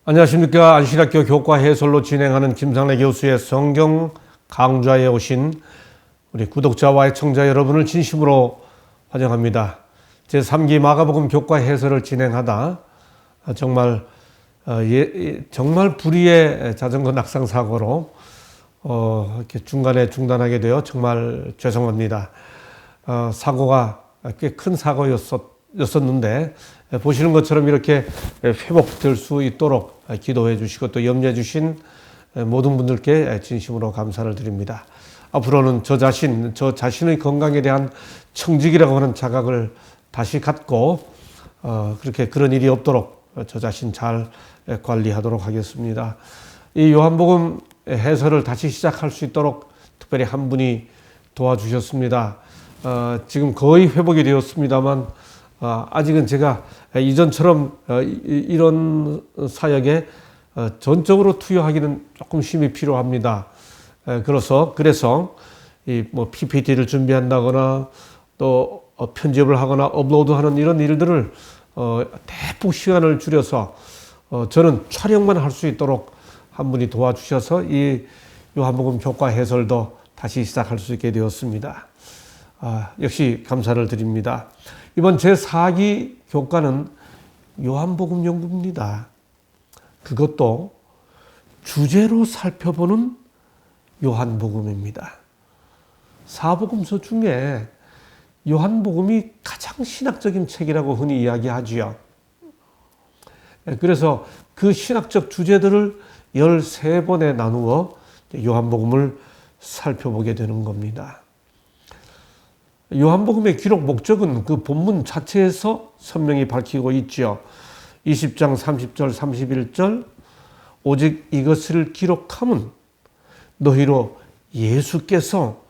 안녕하십니까. 안신학교 교과 해설로 진행하는 김상래 교수의 성경 강좌에 오신 우리 구독자와 애청자 여러분을 진심으로 환영합니다. 제3기 마가복음 교과 해설을 진행하다 정말 불의의 자전거 낙상 사고로 이렇게 중간에 중단하게 되어 정말 죄송합니다. 사고가 꽤 큰 사고였었는데 보시는 것처럼 이렇게 회복될 수 있도록 기도해 주시고 또 염려해 주신 모든 분들께 진심으로 감사를 드립니다. 앞으로는 저 자신의 건강에 대한 청직이라고 하는 자각을 다시 갖고 그런 일이 없도록 저 자신 잘 관리하도록 하겠습니다. 이 요한복음 해설을 다시 시작할 수 있도록 특별히 한 분이 도와주셨습니다. 지금 거의 회복이 되었습니다만 아직은 제가 이전처럼 이런 사역에 전적으로 투여하기는 조금 힘이 필요합니다. 그래서 이 PPT를 준비한다거나 또 편집을 하거나 업로드하는 이런 일들을 대폭 시간을 줄여서 저는 촬영만 할 수 있도록 한 분이 도와주셔서 이 요한복음 교과 해설도 다시 시작할 수 있게 되었습니다. 역시 감사를 드립니다. 이번 제4기 교과는 요한복음 연구입니다. 그것도 주제로 살펴보는 요한복음입니다. 사복음서 중에 요한복음이 가장 신학적인 책이라고 흔히 이야기하지요. 그래서 그 신학적 주제들을 13번에 나누어 요한복음을 살펴보게 되는 겁니다. 요한복음의 기록 목적은 그 본문 자체에서 선명히 밝히고 있죠. 20장 30절 31절 오직 이것을 기록함은 너희로 예수께서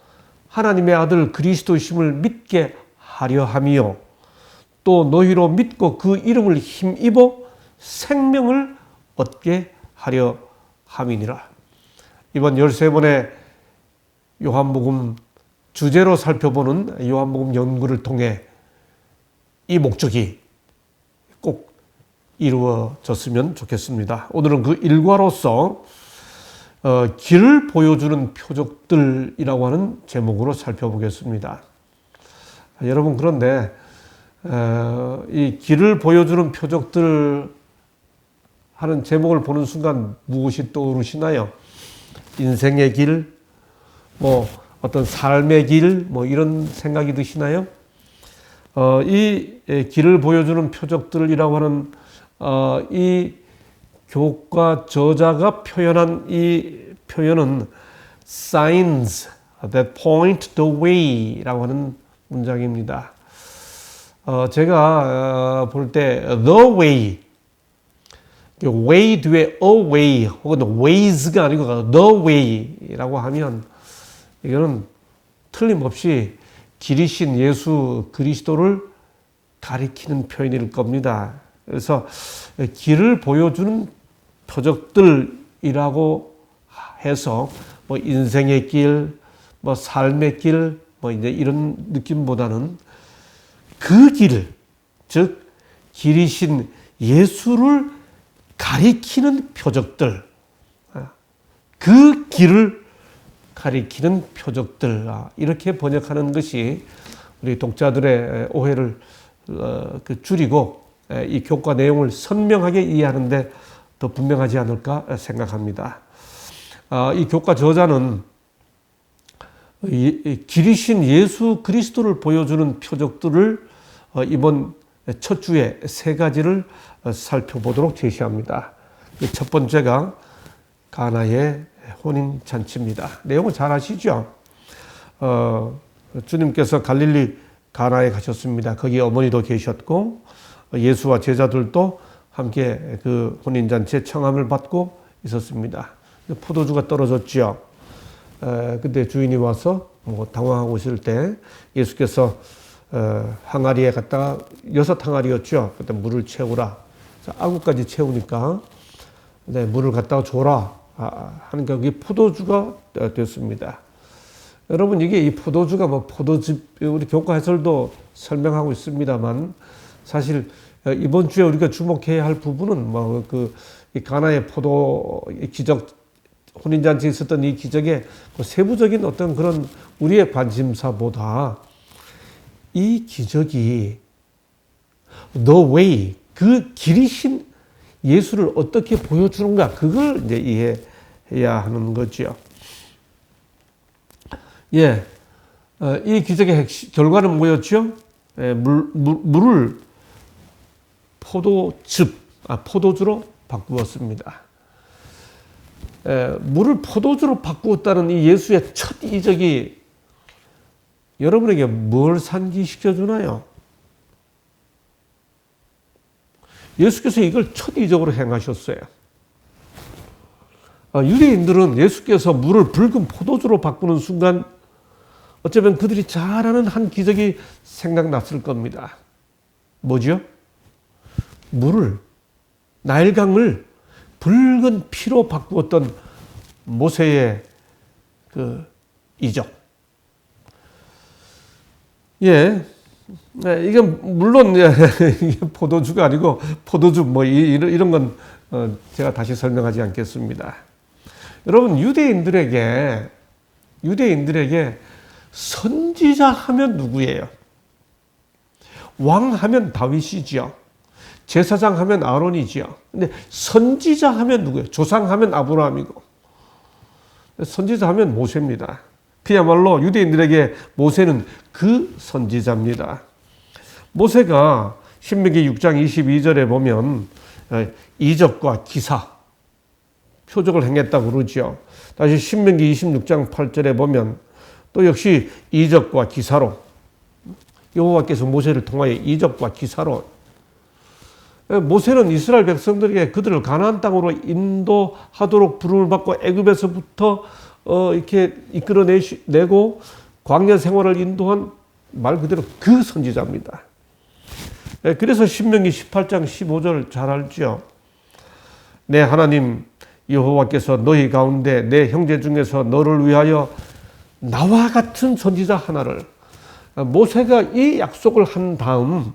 하나님의 아들 그리스도이심을 믿게 하려 함이요 또 너희로 믿고 그 이름을 힘입어 생명을 얻게 하려 함이니라. 이번 13번의 요한복음 주제로 살펴보는 요한복음 연구를 통해 이 목적이 꼭 이루어졌으면 좋겠습니다. 오늘은 그 일과로서 길을 보여주는 표적들이라고 하는 제목으로 살펴보겠습니다. 여러분, 그런데 이 길을 보여주는 표적들 하는 제목을 보는 순간 무엇이 떠오르시나요? 인생의 길, 어떤 삶의 길, 이런 생각이 드시나요? 이 길을 보여주는 표적들이라고 하는 이 교과 저자가 표현한 이 표현은 signs that point the way 라고 하는 문장입니다. 제가 볼 때 the way, way 뒤에 a way 혹은 ways가 아니고 the way라고 하면 이거는 틀림없이 길이신 예수 그리스도를 가리키는 표현일 겁니다. 그래서 길을 보여주는 표적들이라고 해서 인생의 길, 삶의 길, 이제 이런 느낌보다는 그 길, 즉 길이신 예수를 가리키는 표적들, 그 길을 가리키는 표적들, 이렇게 번역하는 것이 우리 독자들의 오해를 줄이고 이 교과 내용을 선명하게 이해하는데 더 분명하지 않을까 생각합니다. 이 교과 저자는 길이신 예수 그리스도를 보여주는 표적들을 이번 첫 주에 3가지를 살펴보도록 제시합니다. 첫 번째가 가나의 혼인잔치입니다. 내용은 잘 아시죠? 주님께서 갈릴리 가나에 가셨습니다. 거기 어머니도 계셨고 예수와 제자들도 함께 그 혼인잔치에 청함을 받고 있었습니다. 포도주가 떨어졌죠. 그때 주인이 와서 당황하고 있을 때 예수께서 항아리에 갖다가 6항아리였죠. 그때 물을 채우라. 아구까지 채우니까 물을 갖다가 줘라 하니까 그게 포도주가 됐습니다. 여러분, 이게 이 포도주가 포도즙, 우리 교과 해설도 설명하고 있습니다만 사실 이번 주에 우리가 주목해야 할 부분은 이 가나의 포도 기적, 혼인잔치에 있었던 이 기적의 그 세부적인 어떤 그런 우리의 관심사보다 이 기적이 the way, 그 길이신 예수를 어떻게 보여주는가, 그걸 이제 이해해야 하는 거죠. 예, 이 기적의 결과는 뭐였죠? 물을 포도주로 바꾸었습니다. 물을 포도주로 바꾸었다는 이 예수의 첫 이적이 여러분에게 뭘 상기시켜 주나요? 예수께서 이걸 첫 이적으로 행하셨어요. 유대인들은 예수께서 물을 붉은 포도주로 바꾸는 순간 어쩌면 그들이 잘 아는 한 기적이 생각났을 겁니다. 뭐죠? 나일강을 붉은 피로 바꾸었던 모세의 그 이적. 예. 이게 물론 이게 포도주가 아니고 포도주 뭐 이런 건 제가 다시 설명하지 않겠습니다. 여러분, 유대인들에게 선지자 하면 누구예요? 왕 하면 다윗이지요. 제사장 하면 아론이지요. 근데 선지자 하면 누구예요? 조상 하면 아브라함이고, 선지자 하면 모세입니다. 그야말로 유대인들에게 모세는 그 선지자입니다. 모세가 신명기 6장 22절에 보면 이적과 기사, 표적을 행했다고 그러죠. 다시 신명기 26장 8절에 보면 또 역시 이적과 기사로, 여호와께서 모세를 통하여 이적과 기사로, 모세는 이스라엘 백성들에게 그들을 가나안 땅으로 인도하도록 부름을 받고 애굽에서부터 이렇게 이끌어내고 광야 생활을 인도한 말 그대로 그 선지자입니다. 그래서 신명기 18장 15절 잘 알죠. 내 하나님 여호와께서 너희 가운데 내 형제 중에서 너를 위하여 나와 같은 선지자 하나를, 모세가 이 약속을 한 다음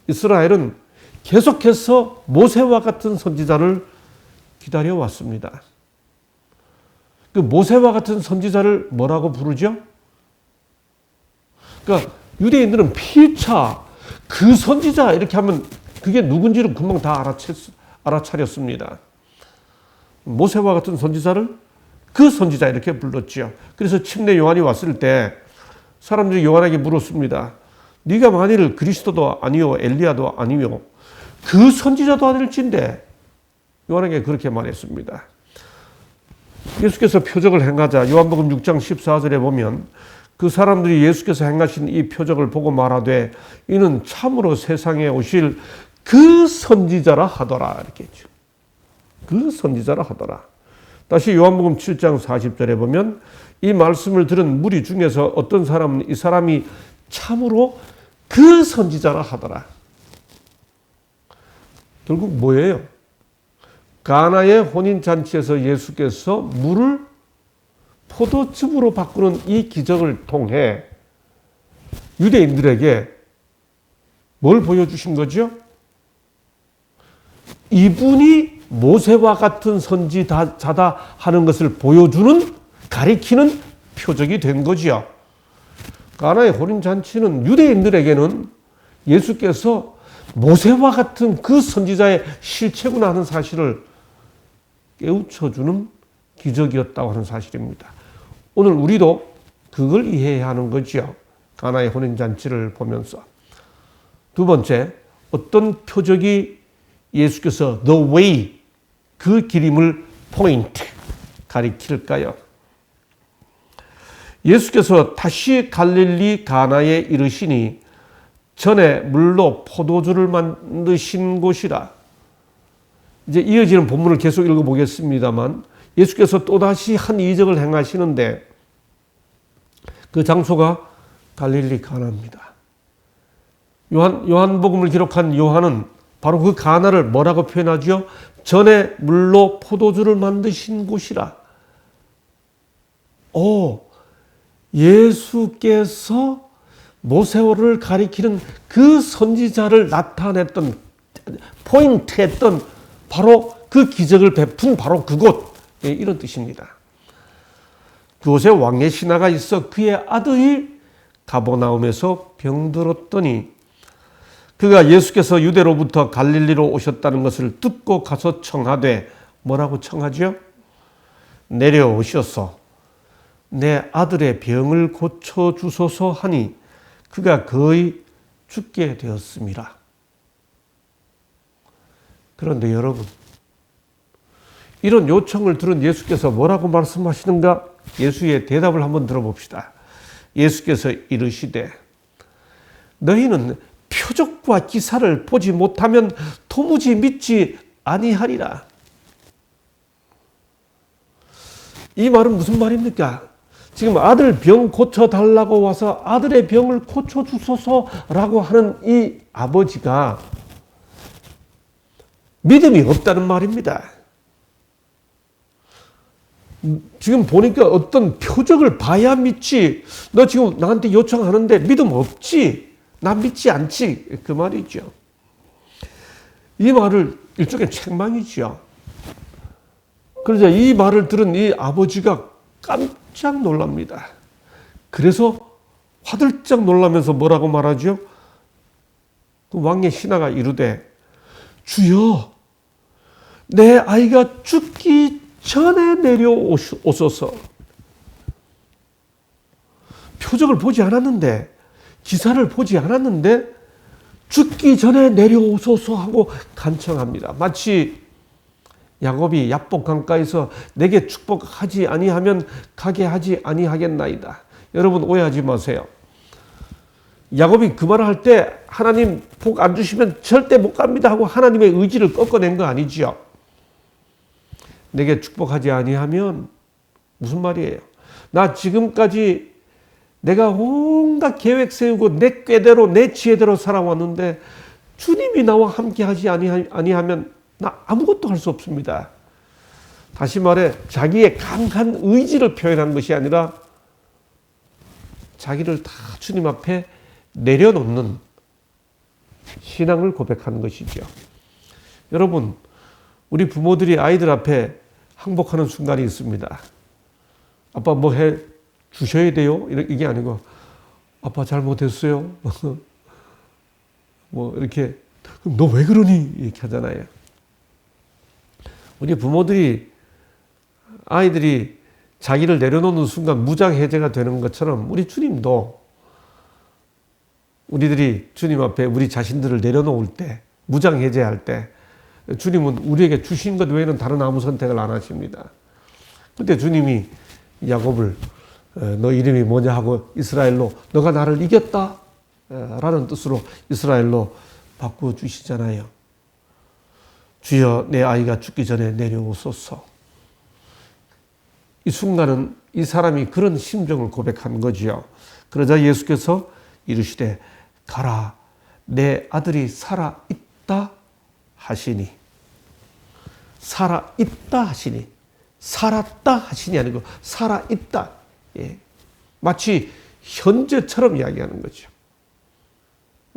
이스라엘은 계속해서 모세와 같은 선지자를 기다려왔습니다. 그 모세와 같은 선지자를 뭐라고 부르죠? 그러니까 유대인들은 피차 그 선지자 이렇게 하면 그게 누군지를 금방 다 알아차렸습니다. 모세와 같은 선지자를 그 선지자 이렇게 불렀지요. 그래서 침례 요한이 왔을 때 사람들이 요한에게 물었습니다. 네가 만일 그리스도도 아니요 엘리야도 아니요 그 선지자도 아닐진데, 요한에게 그렇게 말했습니다. 예수께서 표적을 행하자 요한복음 6장 14절에 보면 그 사람들이 예수께서 행하신 이 표적을 보고 말하되 이는 참으로 세상에 오실 그 선지자라 하더라, 이렇게 했죠. 그 선지자라 하더라. 다시 요한복음 7장 40절에 보면 이 말씀을 들은 무리 중에서 어떤 사람은 이 사람이 참으로 그 선지자라 하더라. 결국 뭐예요? 가나의 혼인잔치에서 예수께서 물을 포도즙으로 바꾸는 이 기적을 통해 유대인들에게 뭘 보여주신 거죠? 이분이 모세와 같은 선지자다 하는 것을 보여주는, 가리키는 표적이 된 거지요. 가나의 혼인잔치는 유대인들에게는 예수께서 모세와 같은 그 선지자의 실체구나 하는 사실을 깨우쳐주는 기적이었다고 하는 사실입니다. 오늘 우리도 그걸 이해해야 하는 거죠. 가나의 혼인잔치를 보면서. 두 번째, 어떤 표적이 예수께서 the way, 그 길임을 포인트, 가리킬까요? 예수께서 다시 갈릴리 가나에 이르시니 전에 물로 포도주를 만드신 곳이라. 이제 이어지는 본문을 계속 읽어보겠습니다만 예수께서 또다시 한 이적을 행하시는데 그 장소가 갈릴리 가나입니다. 요한복음을 기록한 요한은 바로 그 가나를 뭐라고 표현하죠? 전에 물로 포도주를 만드신 곳이라. 예수께서 모세를 가리키는 그 선지자를 나타냈던, 포인트했던 바로 그 그 기적을 베푼 바로 그곳, 이런 뜻입니다. 그곳에 왕의 신하가 있어 그의 아들이 가버나움에서 병들었더니 그가 예수께서 유대로부터 갈릴리로 오셨다는 것을 듣고 가서 청하되, 뭐라고 청하죠? 내려오셔서 내 아들의 병을 고쳐주소서 하니 그가 거의 죽게 되었습니다. 그런데 여러분, 이런 요청을 들은 예수께서 뭐라고 말씀하시는가? 예수의 대답을 한번 들어봅시다. 예수께서 이르시되, 너희는 표적과 기사를 보지 못하면 도무지 믿지 아니하리라. 이 말은 무슨 말입니까? 지금 아들 병 고쳐달라고 와서 아들의 병을 고쳐주소서라고 하는 이 아버지가 믿음이 없다는 말입니다. 지금 보니까 어떤 표적을 봐야 믿지. 너 지금 나한테 요청하는데 믿음 없지. 나 믿지 않지. 그 말이죠. 이 말을 일종의 책망이죠. 그러자 이 말을 들은 이 아버지가 깜짝 놀랍니다. 그래서 화들짝 놀라면서 뭐라고 말하죠? 그 왕의 신하가 이르되, 주여, 내 아이가 죽기 전에 내려오소서. 표적을 보지 않았는데, 기사를 보지 않았는데 죽기 전에 내려오소서 하고 간청합니다. 마치 야곱이 야복 강가에서 내게 축복하지 아니하면 가게 하지 아니하겠나이다. 여러분 오해하지 마세요. 야곱이 그 말을 할 때 하나님 복 안 주시면 절대 못 갑니다 하고 하나님의 의지를 꺾어낸 거 아니지요. 내게 축복하지 아니하면 무슨 말이에요? 나 지금까지 내가 온갖 계획 세우고 내 꾀대로 내 지혜대로 살아왔는데 주님이 나와 함께하지 아니하면 나 아무것도 할 수 없습니다. 다시 말해 자기의 강한 의지를 표현한 것이 아니라 자기를 다 주님 앞에 내려놓는 신앙을 고백하는 것이죠. 여러분, 우리 부모들이 아이들 앞에 항복하는 순간이 있습니다. 아빠 뭐 해 주셔야 돼요? 이게 아니고 아빠 잘못했어요. 뭐 이렇게 너 왜 그러니? 이렇게 하잖아요. 우리 부모들이 아이들이 자기를 내려놓는 순간 무장해제가 되는 것처럼 우리 주님도 우리들이 주님 앞에 우리 자신들을 내려놓을 때, 무장해제할 때 주님은 우리에게 주신 것 외에는 다른 아무 선택을 안 하십니다. 그때 주님이 야곱을 너 이름이 뭐냐 하고 이스라엘로 너가 나를 이겼다 라는 뜻으로 이스라엘로 바꿔주시잖아요. 주여 내 아이가 죽기 전에 내려오소서. 이 순간은 이 사람이 그런 심정을 고백한 거지요. 그러자 예수께서 이르시되 가라 내 아들이 살아있다 하시니, 살아있다 하시니, 살았다 하시니 아니고 살아있다. 예. 마치 현재처럼 이야기하는 거죠.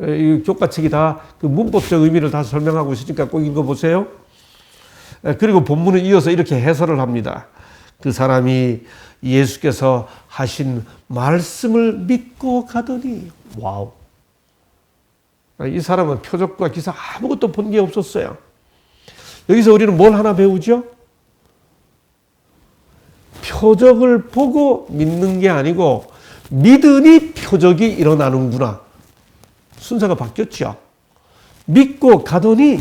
이 교과책이 다 그 문법적 의미를 다 설명하고 있으니까 꼭 읽어보세요. 그리고 본문을 이어서 이렇게 해설을 합니다. 그 사람이 예수께서 하신 말씀을 믿고 가더니, 와우. 이 사람은 표적과 기사 아무것도 본 게 없었어요. 여기서 우리는 뭘 하나 배우죠? 표적을 보고 믿는 게 아니고 믿으니 표적이 일어나는구나. 순서가 바뀌었죠. 믿고 가더니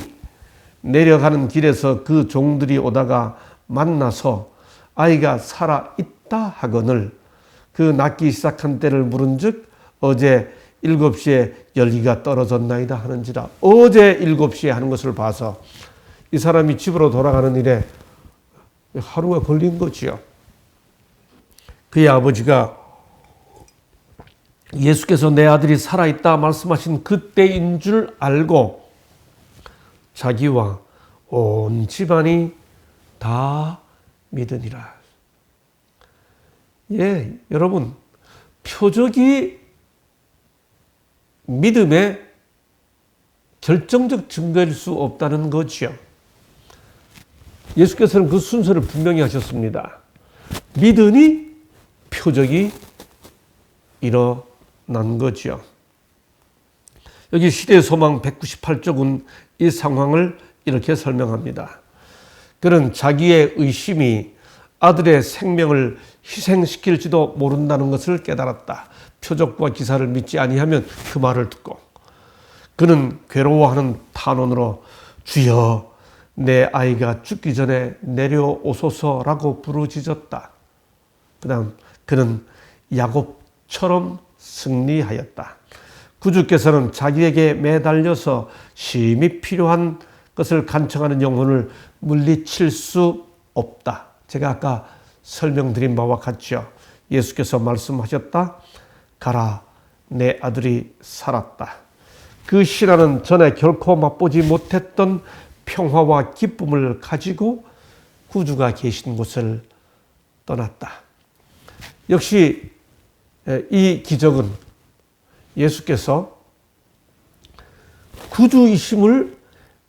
내려가는 길에서 그 종들이 오다가 만나서 아이가 살아있다 하거늘 그 낫기 시작한 때를 물은즉 어제 7시에 열기가 떨어졌나이다 하는지라. 어제 7시에 하는 것을 봐서 이 사람이 집으로 돌아가는 일에 하루가 걸린 거지요. 그의 아버지가 예수께서 내 아들이 살아있다 말씀하신 그때인 줄 알고 자기와 온 집안이 다 믿으니라. 예, 여러분, 표적이 믿음의 결정적 증거일 수 없다는 거지요. 예수께서는 그 순서를 분명히 하셨습니다. 믿으니 표적이 일어난 거죠. 여기 시대의 소망 198쪽은 이 상황을 이렇게 설명합니다. 그는 자기의 의심이 아들의 생명을 희생시킬지도 모른다는 것을 깨달았다. 표적과 기사를 믿지 아니하면 그 말을 듣고 그는 괴로워하는 탄원으로 주여 내 아이가 죽기 전에 내려오소서라고 부르짖었다. 그 다음 그는 야곱처럼 승리하였다. 구주께서는 자기에게 매달려서 심히 필요한 것을 간청하는 영혼을 물리칠 수 없다. 제가 아까 설명드린 바와 같죠. 예수께서 말씀하셨다. 가라, 내 아들이 살았다. 그 신하는 전에 결코 맛보지 못했던 평화와 기쁨을 가지고 구주가 계신 곳을 떠났다. 역시 이 기적은 예수께서 구주이심을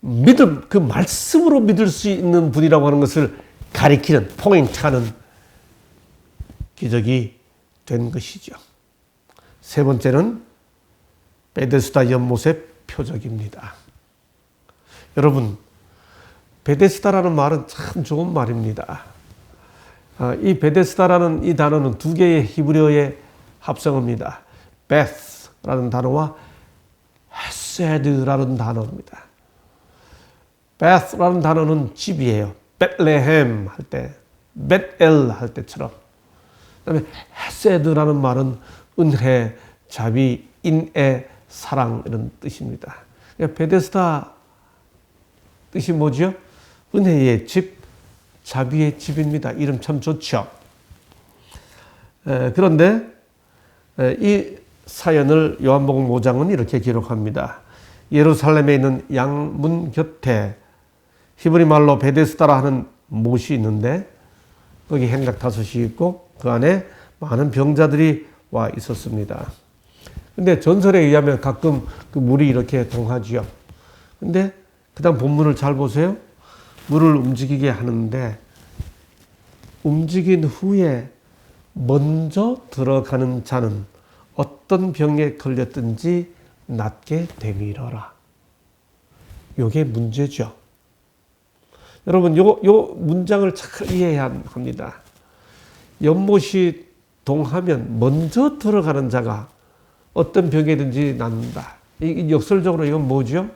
믿음, 그 말씀으로 믿을 수 있는 분이라고 하는 것을 가리키는, 포인트하는 기적이 된 것이죠. 세 번째는 베데스다 연못의 표적입니다. 여러분, 베데스다라는 말은 참 좋은 말입니다. 이 베데스다라는 이 단어는 두 개의 히브리어의 합성어입니다. 베스라는 단어와 헤세드라는 단어입니다. 베스라는 단어는 집이에요. 베틀레헴 할 때, 벳엘 할 때처럼. 그다음에 헤세드라는 말은 은혜, 자비, 인애, 사랑 이런 뜻입니다. 베데스다 뜻이 뭐죠? 은혜의 집, 자비의 집입니다. 이름 참 좋죠. 그런데 이 사연을 요한복음 5장은 이렇게 기록합니다. 예루살렘에 있는 양문 곁에 히브리 말로 베데스다라 하는 못이 있는데 거기 행각 5이 있고 그 안에 많은 병자들이 와 있었습니다. 근데 전설에 의하면 가끔 그 물이 이렇게 동하지요. 근데 그 다음 본문을 잘 보세요. 물을 움직이게 하는데 움직인 후에 먼저 들어가는 자는 어떤 병에 걸렸든지 낫게 되밀어라. 이게 문제죠. 여러분, 요 문장을 잘 이해해야 합니다. 연못이 동하면 먼저 들어가는 자가 어떤 병이든지 낫는다. 역설적으로 이건 뭐죠?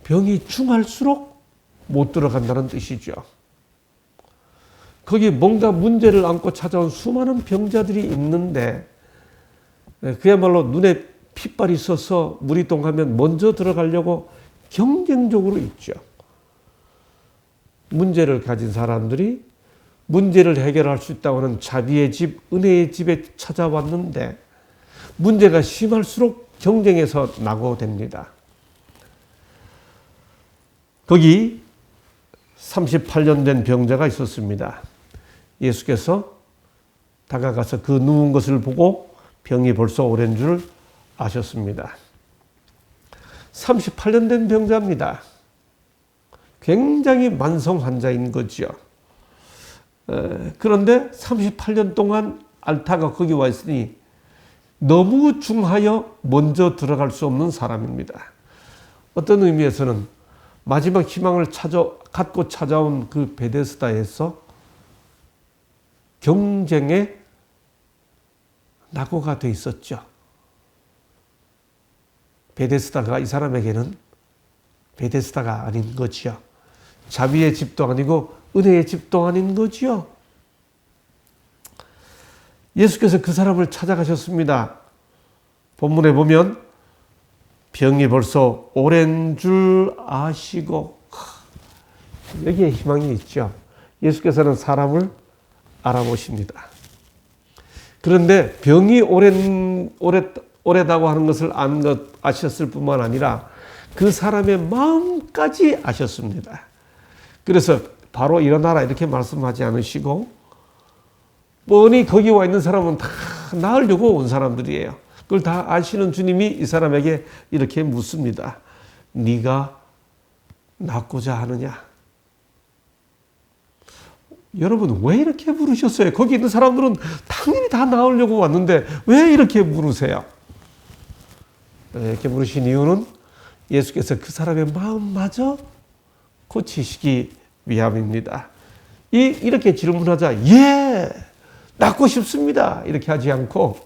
병이 중할수록 못 들어간다는 뜻이죠. 거기 뭔가 문제를 안고 찾아온 수많은 병자들이 있는데 그야말로 눈에 핏발이 있어서 물이 동하면 먼저 들어가려고 경쟁적으로 있죠. 문제를 가진 사람들이 문제를 해결할 수 있다고 하는 자비의 집, 은혜의 집에 찾아왔는데 문제가 심할수록 경쟁에서 낙오됩니다. 거기 38년 된 병자가 있었습니다. 예수께서 다가가서 그 누운 것을 보고 병이 벌써 오랜 줄 아셨습니다. 38년 된 병자입니다. 굉장히 만성 환자인 거죠. 그런데 38년 동안 앓다가 거기 와 있으니 너무 중하여 먼저 들어갈 수 없는 사람입니다. 어떤 의미에서는 마지막 희망을 갖고 찾아온 그 베데스다에서 경쟁에 낙오가 돼 있었죠. 베데스다가 이 사람에게는 베데스다가 아닌 거지요. 자비의 집도 아니고 은혜의 집도 아닌 거지요. 예수께서 그 사람을 찾아가셨습니다. 본문에 보면 병이 벌써 오랜 줄 아시고, 여기에 희망이 있죠. 예수께서는 사람을 알아보십니다. 그런데 병이 오래다고 하는 것을 아셨을 뿐만 아니라 그 사람의 마음까지 아셨습니다. 그래서 바로 일어나라 이렇게 말씀하지 않으시고 뻔히 거기 와 있는 사람은 다 나으려고 온 사람들이에요. 그걸 다 아시는 주님이 이 사람에게 이렇게 묻습니다. 네가 낫고자 하느냐? 여러분 왜 이렇게 부르셨어요? 거기 있는 사람들은 당연히 다 나오려고 왔는데 왜 이렇게 부르세요? 이렇게 부르신 이유는 예수께서 그 사람의 마음마저 고치시기 위함입니다. 이렇게 질문하자, 예, 낫고 싶습니다. 이렇게 하지 않고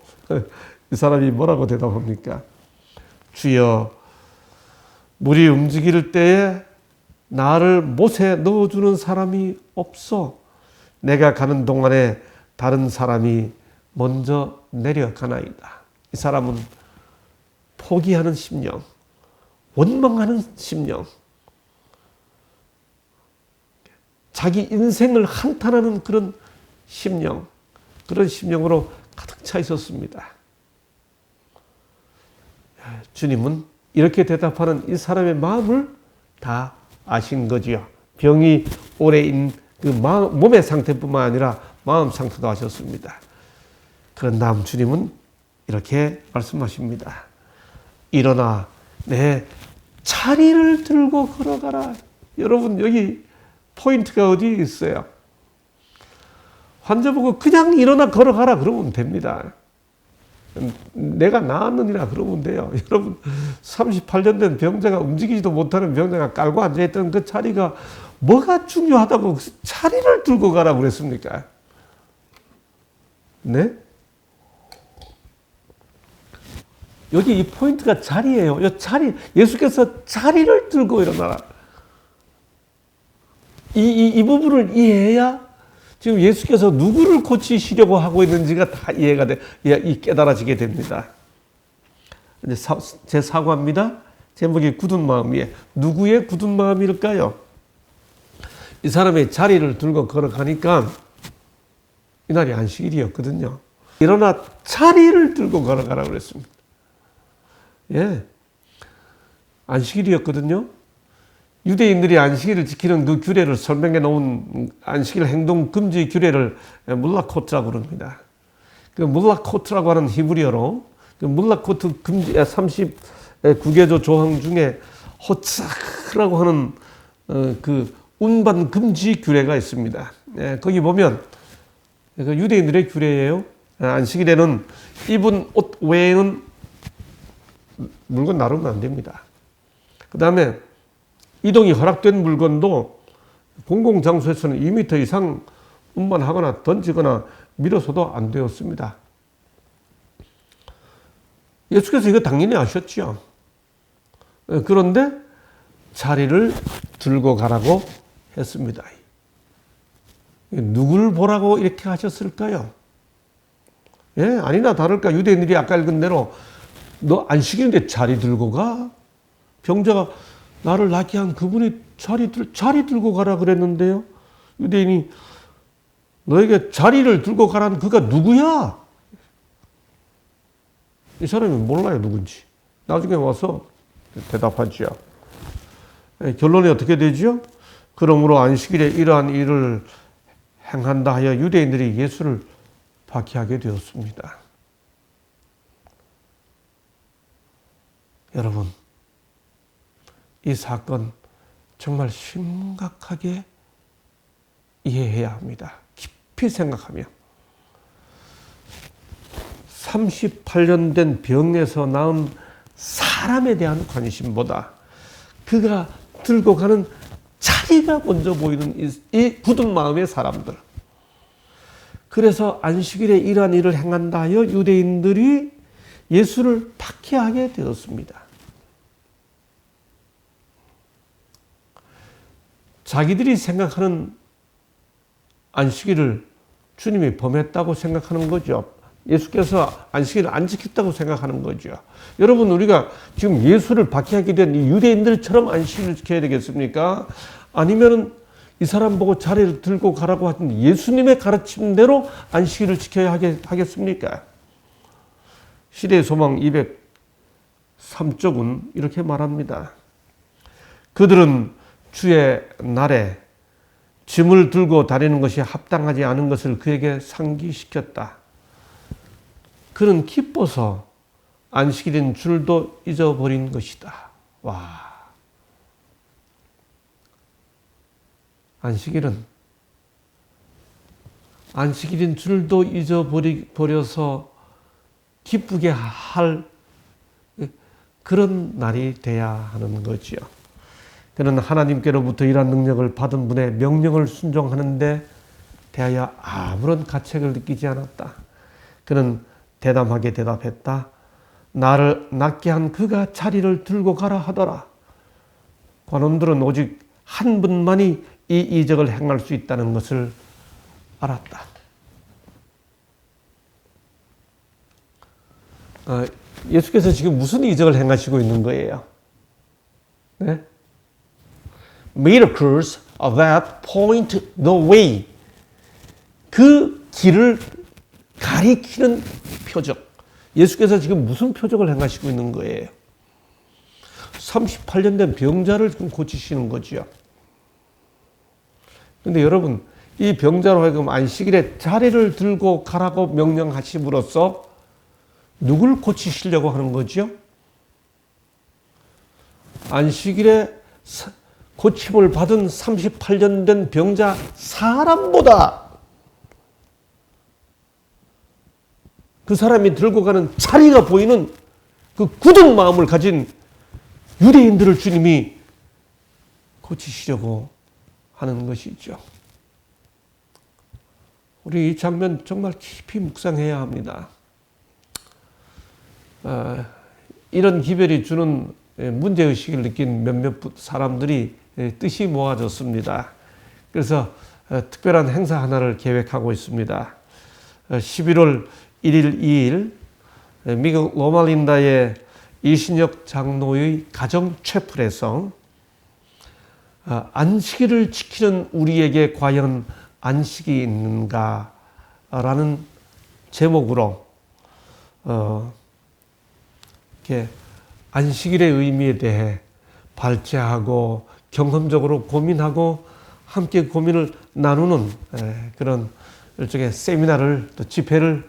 이 사람이 뭐라고 대답합니까? 주여, 물이 움직일 때에 나를 못에 넣어주는 사람이 없어. 내가 가는 동안에 다른 사람이 먼저 내려가나이다. 이 사람은 포기하는 심령, 원망하는 심령, 자기 인생을 한탄하는 그런 심령, 그런 심령으로 가득 차 있었습니다. 주님은 이렇게 대답하는 이 사람의 마음을 다 아신 거지요. 병이 오래인 그 몸의 상태뿐만 아니라 마음 상태도 아셨습니다. 그런 다음 주님은 이렇게 말씀하십니다. 일어나 내 자리를 들고 걸어가라. 여러분 여기 포인트가 어디에 있어요? 환자 보고 그냥 일어나 걸어가라 그러면 됩니다. 내가 나았느니라 그러면 돼요. 여러분 38년 된 병자가 움직이지도 못하는 병자가 깔고 앉아있던 그 자리가 뭐가 중요하다고 자리를 들고 가라고 그랬습니까? 네? 여기 이 포인트가 자리예요. 이 자리, 예수께서 자리를 들고 일어나라. 이 부분을 이해해야 지금 예수께서 누구를 고치시려고 하고 있는지가 다 이해가 깨달아지게 됩니다. 이제 제 사과입니다. 제목이 굳은 마음이에요. 누구의 굳은 마음일까요? 이 사람의 자리를 들고 걸어가니까 이날이 안식일이었거든요. 일어나 자리를 들고 걸어가라고 그랬습니다. 예. 안식일이었거든요. 유대인들이 안식일을 지키는 그 규례를 설명해 놓은 안식일 행동 금지 규례를 물라코트라고 그럽니다. 그 물라코트라고 하는 히브리어로 그 물라코트 금지 39개조 조항 중에 호차크라고 하는 그 운반 금지 규례가 있습니다. 거기 보면 그 유대인들의 규례예요. 안식일에는 입은 옷 외에는 물건 나르면 안 됩니다. 그 다음에 이동이 허락된 물건도 공공장소에서는 2m 이상 운반하거나 던지거나 밀어서도 안 되었습니다. 예수께서 이거 당연히 아셨죠. 그런데 자리를 들고 가라고 했습니다. 누굴 보라고 이렇게 하셨을까요? 예, 아니나 다를까 유대인들이 아까 읽은 대로 너 안식일인데 자리 들고 가? 병자가 나를 낫게 한 그분이 자리 들고 가라 그랬는데요. 유대인이 너에게 자리를 들고 가라는 그가 누구야? 이 사람이 몰라요 누군지. 나중에 와서 대답하지요. 결론이 어떻게 되죠? 그러므로 안식일에 이러한 일을 행한다 하여 유대인들이 예수를 박해하게 되었습니다. 여러분, 이 사건 정말 심각하게 이해해야 합니다. 깊이 생각하며 38년 된 병에서 나은 사람에 대한 관심보다 그가 들고 가는 자리가 먼저 보이는 이 굳은 마음의 사람들. 그래서 안식일에 이러한 일을 행한다 하여 유대인들이 예수를 박해하게 되었습니다. 자기들이 생각하는 안식일을 주님이 범했다고 생각하는 거죠. 예수께서 안식일을 안 지켰다고 생각하는 거죠. 여러분, 우리가 지금 예수를 박해하게 된 이 유대인들처럼 안식일을 지켜야 되겠습니까? 아니면 이 사람 보고 자리를 들고 가라고 하신 예수님의 가르침대로 안식일을 지켜야 하겠습니까? 시대의 소망 203쪽은 이렇게 말합니다. 그들은 주의 날에 짐을 들고 다니는 것이 합당하지 않은 것을 그에게 상기시켰다. 그는 기뻐서 안식일인 줄도 잊어버린 것이다. 와. 안식일은 안식일인 줄도 잊어버려서 기쁘게 할 그런 날이 돼야 하는 거지요. 그는 하나님께로부터 이러한 능력을 받은 분의 명령을 순종하는데 대하여 아무런 가책을 느끼지 않았다. 그는 대담하게 대답했다. 나를 낫게 한 그가 자리를 들고 가라 하더라. 관원들은 오직 한 분만이 이 이적을 행할 수 있다는 것을 알았다. 예수께서 지금 무슨 이적을 행하시고 있는 거예요? 네? Miracles that point the way. 그 길을 가리키는 표적. 예수께서 지금 무슨 표적을 행하시고 있는 거예요? 38년 된 병자를 지금 고치시는 거죠. 근데 여러분, 이 병자로 하여금 안식일에 자리를 들고 가라고 명령하심으로써 누굴 고치시려고 하는 거죠? 안식일에 고침을 받은 38년 된 병자 사람보다 그 사람이 들고 가는 자리가 보이는 그 굳은 마음을 가진 유대인들을 주님이 고치시려고 하는 것이죠. 우리 이 장면 정말 깊이 묵상해야 합니다. 이런 기별이 주는 문제의식을 느낀 몇몇 사람들이 뜻이 모아졌습니다. 그래서 특별한 행사 하나를 계획하고 있습니다. 11월 1일, 2일 미국 로마린다의 이신혁 장로의 가정 채플에서 안식일을 지키는 우리에게 과연 안식이 있는가? 라는 제목으로 이렇게 안식일의 의미에 대해 발제하고 경험적으로 고민하고 함께 고민을 나누는 그런 일종의 세미나를 또 집회를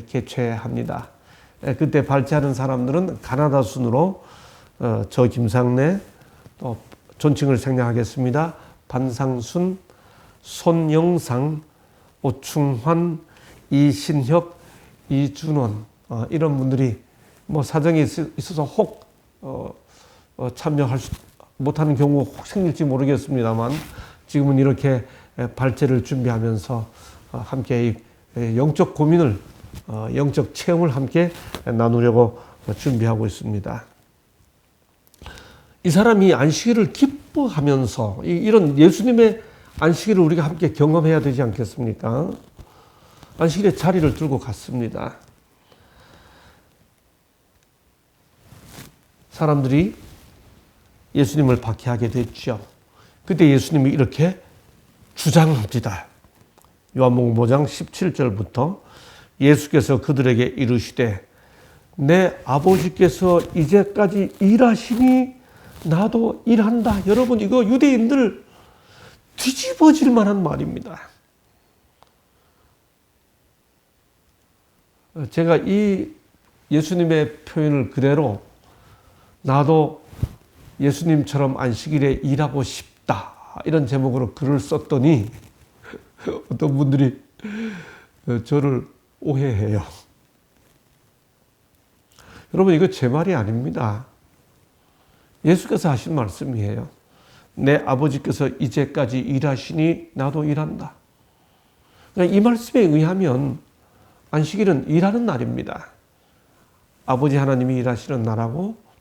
개최합니다. 그때 발제하는 사람들은 가나다 순으로 저 김상래, 또 존칭을 생략하겠습니다. 반상순, 손영상, 오충환, 이신혁, 이준원 이런 분들이 뭐 사정이 있어서 혹 참여할 수 못하는 경우가 혹 생길지 모르겠습니다만 지금은 이렇게 발제를 준비하면서 함께 영적 고민을 영적 체험을 함께 나누려고 준비하고 있습니다. 이 사람이 안식일을 기뻐하면서 이런 예수님의 안식일을 우리가 함께 경험해야 되지 않겠습니까? 안식일에 자리를 들고 갔습니다. 사람들이 예수님을 박해하게 됐죠. 그때 예수님이 이렇게 주장합니다. 요한복음 5장 17절부터 예수께서 그들에게 이르시되 내 아버지께서 이제까지 일하시니 나도 일한다. 여러분 이거 유대인들 뒤집어질 만한 말입니다. 제가 이 예수님의 표현을 그대로 나도 예수님처럼 안식일에 일하고 싶다. 이런 제목으로 글을 썼더니 어떤 분들이 저를 오해해요. 여러분 이거 제 말이 아닙니다. 예수께서 하신 말씀이에요. 내 아버지께서 이제까지 일하시니 나도 일한다. 이 말씀에 의하면 안식일은 일하는 날입니다. 아버지 하나님이 일하시는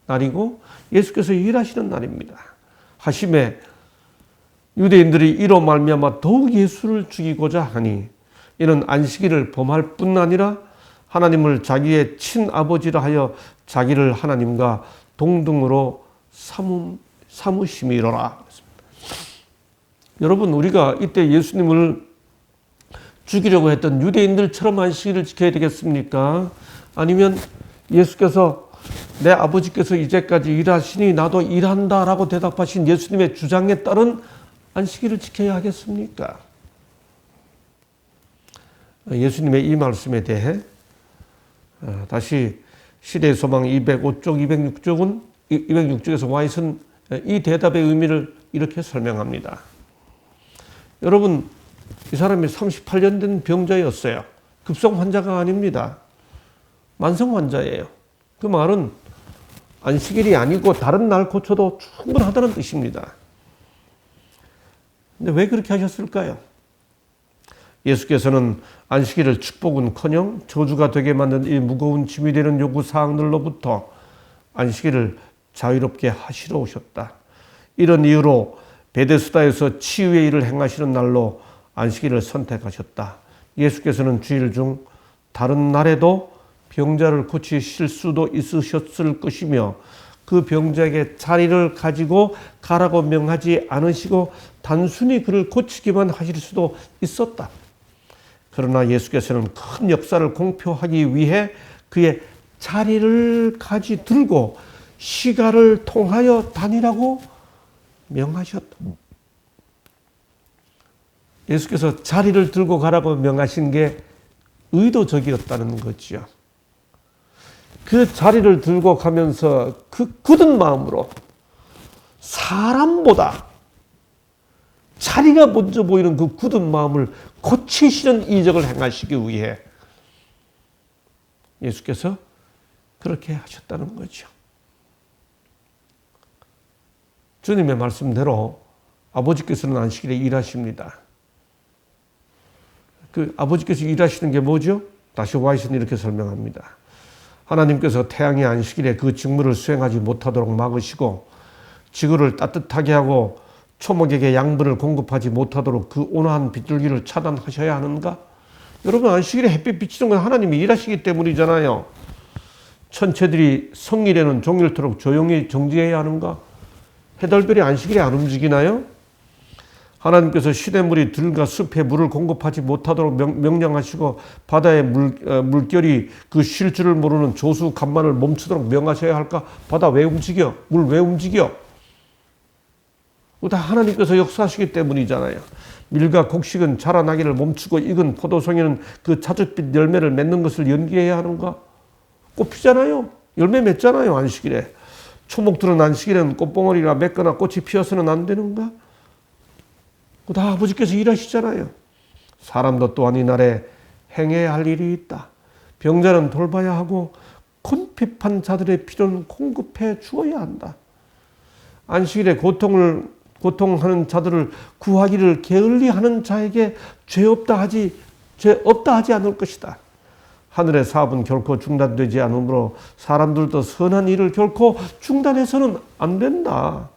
날이고 예수께서 일하시는 날입니다. 하심에 유대인들이 이로 말미암아 더욱 예수를 죽이고자 하니 이는 안식일을 범할 뿐 아니라 하나님을 자기의 친아버지라 하여 자기를 하나님과 동등으로 삼으심이로라. 여러분 우리가 이때 예수님을 죽이려고 했던 유대인들처럼 안식일을 지켜야 되겠습니까? 아니면 예수께서 내 아버지께서 이제까지 일하시니 나도 일한다라고 대답하신 예수님의 주장에 따른 안식일을 지켜야 하겠습니까? 예수님의 이 말씀에 대해 다시 시대의 소망 205쪽, 206쪽에서 와이슨 이 대답의 의미를 이렇게 설명합니다. 여러분 이 사람이 38년 된 병자였어요. 급성 환자가 아닙니다. 만성 환자예요. 그 말은 안식일이 아니고 다른 날 고쳐도 충분하다는 뜻입니다. 근데 왜 그렇게 하셨을까요? 예수께서는 안식일을 축복은커녕 저주가 되게 만든 이 무거운 짐이 되는 요구 사항들로부터 안식일을 자유롭게 하시러 오셨다. 이런 이유로 베데스다에서 치유의 일을 행하시는 날로 안식일을 선택하셨다. 예수께서는 주일 중 다른 날에도 병자를 고치실 수도 있으셨을 것이며 그 병자에게 자리를 가지고 가라고 명하지 않으시고 단순히 그를 고치기만 하실 수도 있었다. 그러나 예수께서는 큰 역사를 공표하기 위해 그의 자리를 들고 시가를 통하여 다니라고 명하셨다. 예수께서 자리를 들고 가라고 명하신 게 의도적이었다는 거죠. 그 자리를 들고 가면서 그 굳은 마음으로 사람보다 자리가 먼저 보이는 그 굳은 마음을 고치시는 이적을 행하시기 위해 예수께서 그렇게 하셨다는 거죠. 주님의 말씀대로 아버지께서는 안식일에 일하십니다. 그 아버지께서 일하시는 게 뭐죠? 다시 와이스는 이렇게 설명합니다. 하나님께서 태양의 안식일에 그 직무를 수행하지 못하도록 막으시고 지구를 따뜻하게 하고 초목에게 양분을 공급하지 못하도록 그 온화한 빗줄기를 차단하셔야 하는가? 여러분, 안식일에 햇빛 비치는 건 하나님이 일하시기 때문이잖아요. 천체들이 성일에는 종일토록 조용히 정지해야 하는가? 해달별이 안식일에 안 움직이나요? 하나님께서 시냇물이 들과 숲에 물을 공급하지 못하도록 명령하시고 바다의 물결이 그 쉴 줄을 모르는 조수 간만을 멈추도록 명하셔야 할까? 바다 왜 움직여? 물 왜 움직여? 다 하나님께서 역사하시기 때문이잖아요. 밀과 곡식은 자라나기를 멈추고 익은 포도송이는 그 자줏빛 열매를 맺는 것을 연기해야 하는가? 꽃 피잖아요. 열매 맺잖아요. 안식일에. 초목들은 안식일에는 꽃봉오리가 맺거나 꽃이 피어서는 안 되는가? 다 아버지께서 일하시잖아요. 사람도 또한 이날에 행해야 할 일이 있다. 병자는 돌봐야 하고 궁핍한 자들의 필요는 공급해 주어야 한다. 안식일에 고통하는 자들을 구하기를 게을리하는 자에게 죄 없다 하지 않을 것이다. 하늘의 사업은 결코 중단되지 않으므로 사람들도 선한 일을 결코 중단해서는 안 된다.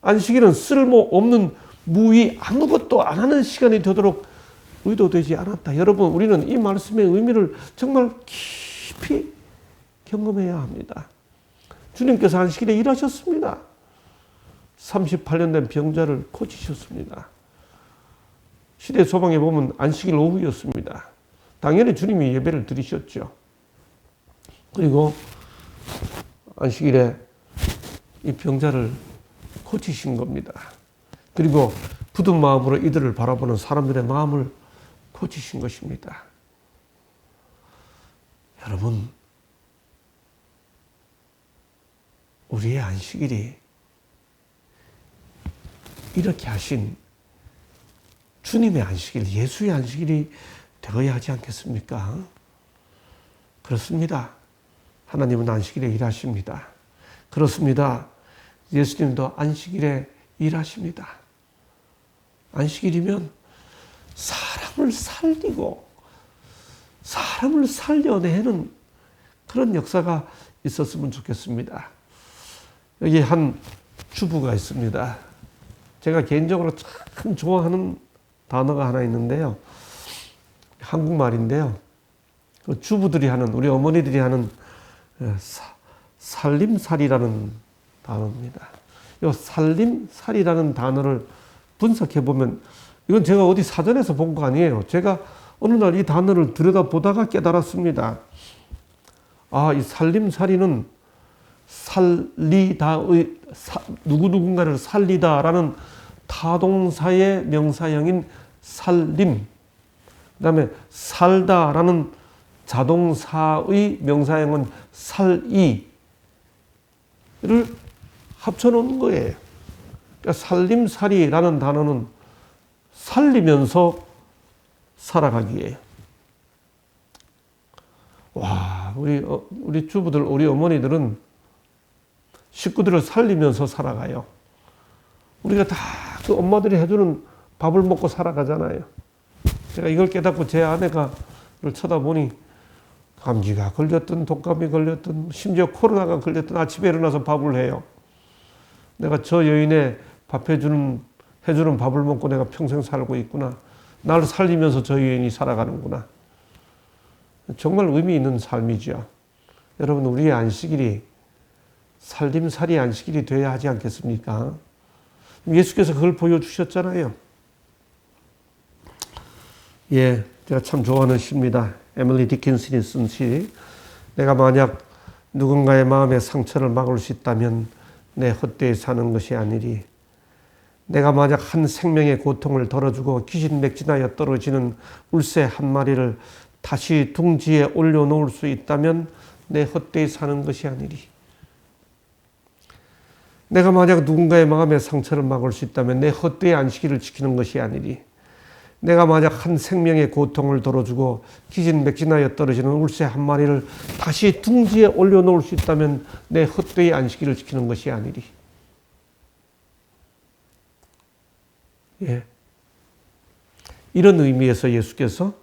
안식일은 쓸모없는 무의 아무것도 안 하는 시간이 되도록 의도되지 않았다. 여러분, 우리는 이 말씀의 의미를 정말 깊이 경험해야 합니다. 주님께서 안식일에 일하셨습니다. 38년 된 병자를 고치셨습니다. 시대 소망에 보면 안식일 오후였습니다. 당연히 주님이 예배를 드리셨죠. 그리고 안식일에 이 병자를 고치신 겁니다. 그리고 굳은 마음으로 이들을 바라보는 사람들의 마음을 고치신 것입니다. 여러분, 우리의 안식일이 이렇게 하신 주님의 안식일, 예수의 안식일이 되어야 하지 않겠습니까? 그렇습니다. 하나님은 안식일에 일하십니다. 그렇습니다. 예수님도 안식일에 일하십니다. 안식일이면 사람을 살리고 사람을 살려내는 그런 역사가 있었으면 좋겠습니다. 여기 한 주부가 있습니다. 제가 개인적으로 참 좋아하는 단어가 하나 있는데요. 한국말인데요. 그 주부들이 하는, 우리 어머니들이 하는 살림살이라는 단어입니다. 이 살림살이라는 단어를 분석해 보면, 이건 제가 어디 사전에서 본 거 아니에요. 제가 어느 날 이 단어를 들여다보다가 깨달았습니다. 아, 이 살림살이는 살리다의, 누구누군가를 살리다라는 타동사의 명사형인 살림, 그 다음에 살다라는 자동사의 명사형은 살이를 합쳐놓은 거예요. 그러니까 살림살이라는 단어는 살리면서 살아가기에. 와, 우리 주부들, 우리 어머니들은 식구들을 살리면서 살아가요. 우리가 다 그 엄마들이 해주는 밥을 먹고 살아가잖아요. 제가 이걸 깨닫고 제 아내가를 쳐다보니 감기가 걸렸든 독감이 걸렸든 심지어 코로나가 걸렸든 아침에 일어나서 밥을 해요. 내가 저 여인의 밥 해주는 밥을 먹고 내가 평생 살고 있구나. 나를 살리면서 저 여인이 살아가는구나. 정말 의미 있는 삶이죠. 여러분, 우리의 안식일이 살림살이 안식일이 되어야 하지 않겠습니까? 예수께서 그걸 보여주셨잖아요. 예, 제가 참 좋아하는 시입니다. 에밀리 디킨슨이 쓴 시. 내가 만약 누군가의 마음에 상처를 막을 수 있다면 내 헛되이 사는 것이 아니리. 내가 만약 한 생명의 고통을 덜어주고 기진맥진하여 떨어지는 울새 한 마리를 다시 둥지에 올려놓을 수 있다면 내 헛되이 사는 것이 아니리. 내가 만약 누군가의 마음에 상처를 막을 수 있다면 내 헛되이 안식일을 지키는 것이 아니리. 내가 만약 한 생명의 고통을 덜어주고 기진맥진하여 떨어지는 울새 한 마리를 다시 둥지에 올려놓을 수 있다면 내 헛되이 안식일을 지키는 것이 아니리. 예. 이런 의미에서 예수께서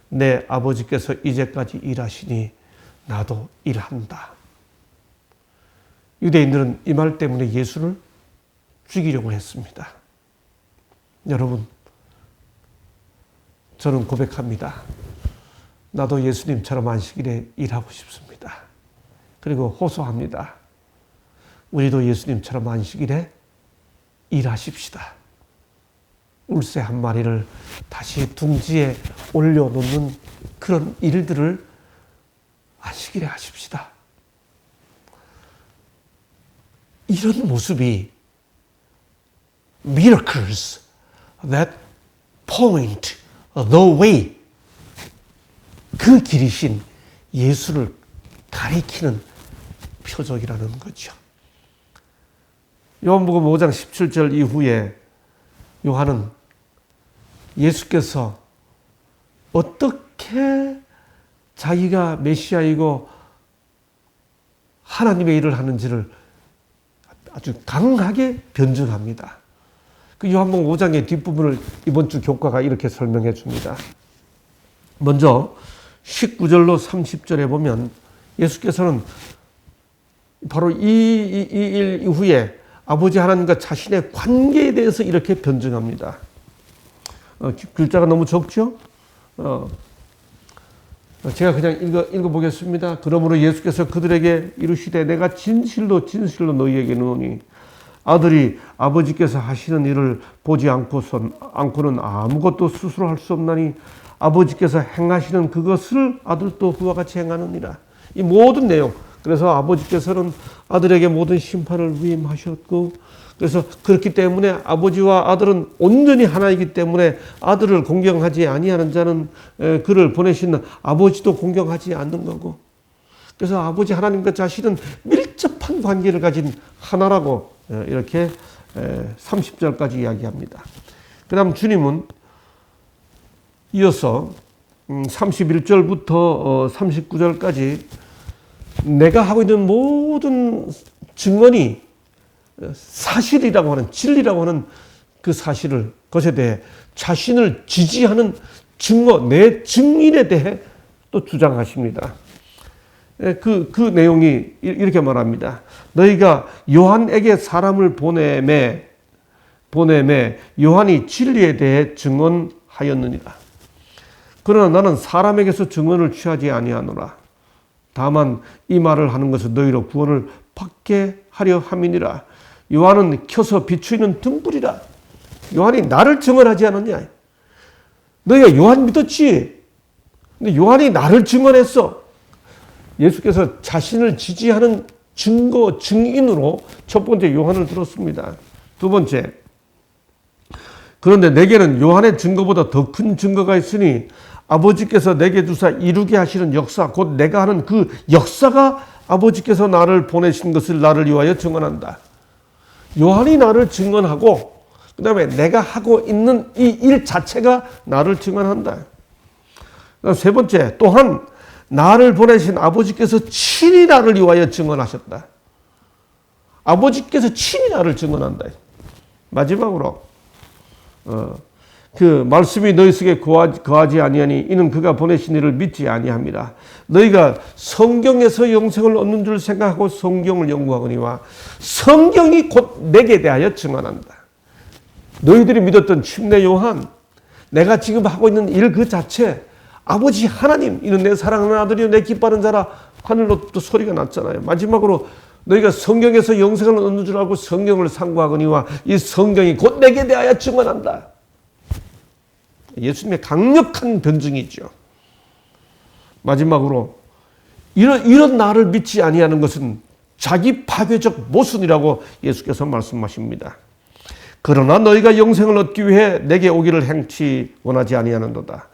내 아버지께서 이제까지 일하시니 나도 일한다. 유대인들은 이 말 때문에 예수를 죽이려고 했습니다. 여러분, 저는 고백합니다. 나도 예수님처럼 안식일에 일하고 싶습니다. 그리고 호소합니다. 우리도 예수님처럼 안식일에 일하십시다. 울새 한 마리를 다시 둥지에 올려놓는 그런 일들을 안식일에 하십시다. 이런 모습이 miracles that point the way, 그 길이신 예수를 가리키는 표적이라는 거죠. 요한복음 5장 17절 이후에 요한은 예수께서 어떻게 자기가 메시아이고 하나님의 일을 하는지를 아주 강하게 변증합니다. 그 요한복음 5장의 뒷부분을 이번 주 교과가 이렇게 설명해 줍니다. 먼저 19절로 30절에 보면 예수께서는 바로 이 일 이후에 아버지 하나님과 자신의 관계에 대해서 이렇게 변증합니다. 글자가 너무 적죠? 제가 그냥 읽어보겠습니다. 그러므로 예수께서 그들에게 이르시되 내가 진실로 너희에게 이르노니 아들이 아버지께서 하시는 일을 보지 않고는 아무것도 스스로 할 수 없나니 아버지께서 행하시는 그것을 아들도 그와 같이 행하느니라. 이 모든 내용. 그래서 아버지께서는 아들에게 모든 심판을 위임하셨고, 그래서 그렇기 때문에 아버지와 아들은 온전히 하나이기 때문에 아들을 공경하지 아니하는 자는 그를 보내신 아버지도 공경하지 않는 거고, 그래서 아버지 하나님과 자신은 밀접한 관계를 가진 하나라고 이렇게 30절까지 이야기합니다. 그 다음 주님은 이어서 31절부터 39절까지 내가 하고 있는 모든 증언이 사실이라고 하는, 진리라고 하는 그 사실을, 그것에 대해 자신을 지지하는 증거, 내 증인에 대해 또 주장하십니다. 그 내용이 이렇게 말합니다. 너희가 요한에게 사람을 보내매 요한이 진리에 대해 증언하였느니라. 그러나 나는 사람에게서 증언을 취하지 아니하노라. 다만 이 말을 하는 것은 너희로 구원을 받게 하려 함이니라. 요한은 켜서 비추이는 등불이라. 요한이 나를 증언하지 않았냐. 너희가 요한 믿었지. 근데 요한이 나를 증언했어. 예수께서 자신을 지지하는 증거, 증인으로 첫 번째 요한을 들었습니다. 두 번째, 그런데 내게는 요한의 증거보다 더 큰 증거가 있으니 아버지께서 내게 주사 이루게 하시는 역사, 곧 내가 하는 그 역사가 아버지께서 나를 보내신 것을 나를 위하여 증언한다. 요한이 나를 증언하고 그 다음에 내가 하고 있는 이 일 자체가 나를 증언한다. 세 번째, 또한 나를 보내신 아버지께서 친히 나를 위하여 증언하셨다. 아버지께서 친히 나를 증언한다. 마지막으로 그 말씀이 너희 속에 거하지 아니하니 이는 그가 보내신 이를 믿지 아니함이라. 너희가 성경에서 영생을 얻는 줄 생각하고 성경을 연구하거니와 성경이 곧 내게 대하여 증언한다. 너희들이 믿었던 침례 요한, 내가 지금 하고 있는 일 그 자체, 아버지 하나님, 이는 내 사랑하는 아들이요 내 기뻐하는 자라 하늘로 또 소리가 났잖아요. 마지막으로 너희가 성경에서 영생을 얻는 줄 알고 성경을 상고하거니와 이 성경이 곧 내게 대하여 증언한다. 예수님의 강력한 변증이죠. 마지막으로 이런 나를 믿지 아니하는 것은 자기 파괴적 모순이라고 예수께서 말씀하십니다. 그러나 너희가 영생을 얻기 위해 내게 오기를 행치 원하지 아니하는도다.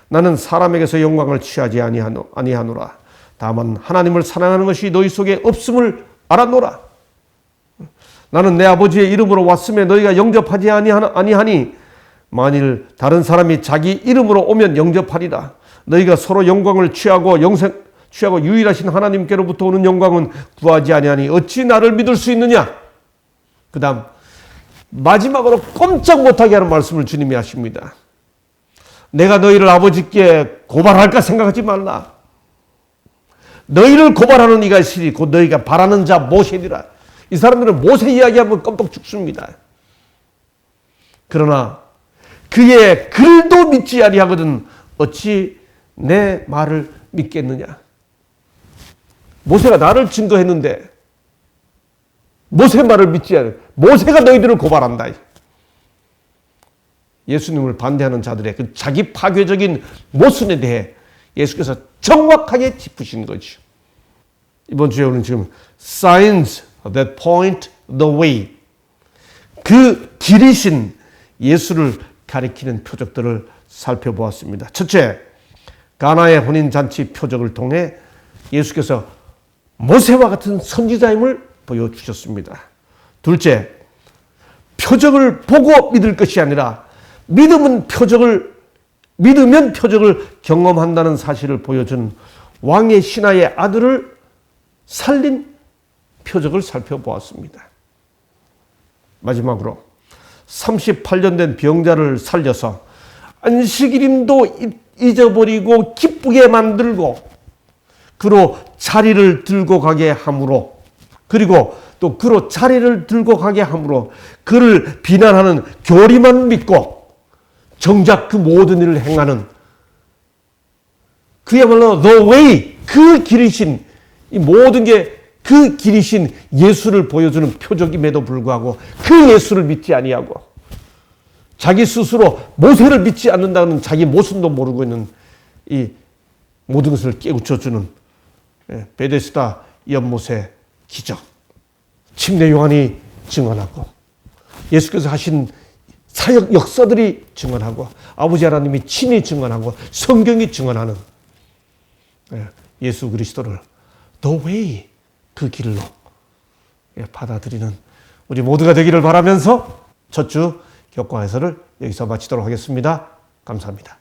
나는 사람에게서 영광을 취하지 아니하노라. 다만 하나님을 사랑하는 것이 너희 속에 없음을 알았노라. 나는 내 아버지의 이름으로 왔음에 너희가 영접하지 아니하니 만일 다른 사람이 자기 이름으로 오면 영접하리라. 너희가 서로 영광을 취하고 유일하신 하나님께로부터 오는 영광은 구하지 아니하니 어찌 나를 믿을 수 있느냐. 그 다음 마지막으로 꼼짝 못하게 하는 말씀을 주님이 하십니다. 내가 너희를 아버지께 고발할까 생각하지 말라. 너희를 고발하는 이가 있으리 곧 너희가 바라는 자 모세니라. 이 사람들은 모세 이야기하면 껌뻑 죽습니다. 그러나 그의 글도 믿지 아니하거든 어찌 내 말을 믿겠느냐. 모세가 나를 증거했는데 모세 말을 믿지 않아. 모세가 너희들을 고발한다. 예수님을 반대하는 자들의 그 자기 파괴적인 모순에 대해 예수께서 정확하게 짚으신 거죠. 이번 주에 우리는 지금 signs that point the way, 그 길이신 예수를 가리키는 표적들을 살펴보았습니다. 첫째, 가나의 혼인잔치 표적을 통해 예수께서 모세와 같은 선지자임을 보여주셨습니다. 둘째, 표적을 보고 믿을 것이 아니라 믿으면 표적을 경험한다는 사실을 보여준 왕의 신하의 아들을 살린 표적을 살펴보았습니다. 마지막으로 38년 된 병자를 살려서 안식일임도 잊어버리고 기쁘게 만들고 그로 자리를 들고 가게 함으로, 그리고 또 그로 자리를 들고 가게 함으로 그를 비난하는 교리만 믿고 정작 그 모든 일을 행하는 그야말로 the way, 그 길이신, 이 모든 게 그 길이신 예수를 보여주는 표적임에도 불구하고 그 예수를 믿지 아니하고 자기 스스로 모세를 믿지 않는다는 자기 모순도 모르고 있는 이 모든 것을 깨우쳐주는 베데스다 연못의 기적, 침례 요한이 증언하고 예수께서 하신 사역 역사들이 증언하고 아버지 하나님이 친히 증언하고 성경이 증언하는 예수 그리스도를 the way, 그 길로 받아들이는 우리 모두가 되기를 바라면서 첫 주 교과 해설을 여기서 마치도록 하겠습니다. 감사합니다.